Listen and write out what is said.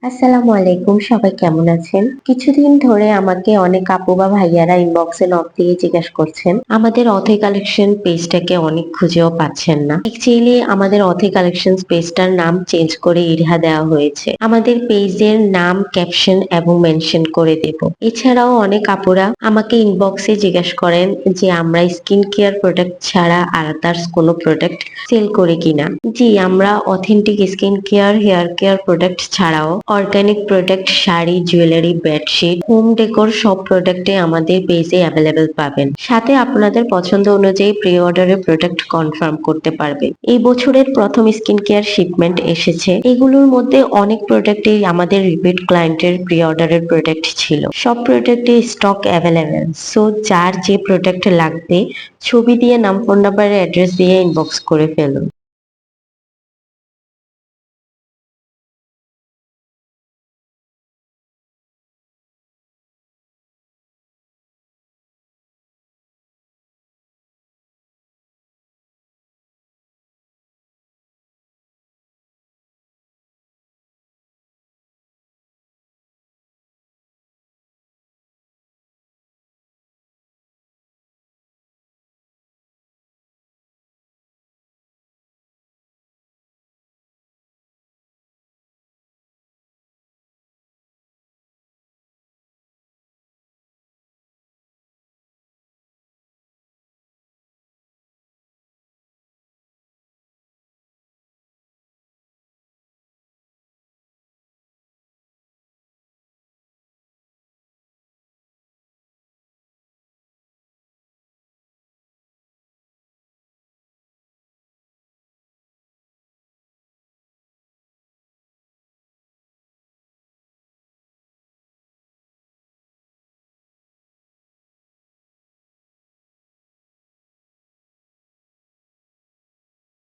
আসসালামু আলাইকুম, সবাই কেমন আছেন? কিছুদিন ধরে আমাকে অনেক আপু বা ভাইয়ারা ইনবক্সে নক দিয়ে জিজ্ঞাসা করছেন আমাদের অথৈ কালেকশন পেজটাকে অনেক খুঁজেও পাচ্ছেন না। অ্যাকচুয়ালি আমাদের অথৈ কালেকশন পেজটার নাম চেঞ্জ করে ইরহা দেওয়া হয়েছে। আমাদের পেজের নাম, ক্যাপশন এবং মেনশন করে দেব। এছাড়াও অনেক আপুরা আমাকে ইনবক্সে জিজ্ঞাসা করেন যে আমরা স্কিন কেয়ার প্রোডাক্ট ছাড়া আদার্স কোনো প্রোডাক্ট সেল করি কিনা। জি, আমরা authentic skin care, hair care product ছাড়াও organic product, sari, jewellery, bedsheet, home decor সব প্রোডাক্টে আমাদের পেজে অ্যাভেলেবেল পাবেন। সাথে আপনাদের পছন্দ অনুযায়ী প্রি অর্ডারে প্রোডাক্ট কনফার্ম করতে পারবেন। এই বছরের প্রথম স্কিন কেয়ার শিপমেন্ট এসেছে। এগুলোর মধ্যে অনেক প্রোডাক্টই আমাদের রিপিট ক্লায়েন্টের প্রি অর্ডারের প্রোডাক্ট ছিল। সব প্রোডাক্টে স্টক অ্যাভেলেবেল। সো যার যে প্রোডাক্ট লাগবে ছবি দিয়ে, নাম, ফোন নাম্বার, অ্যাড্রেস দিয়ে ইনবক্স করে ফেলুন।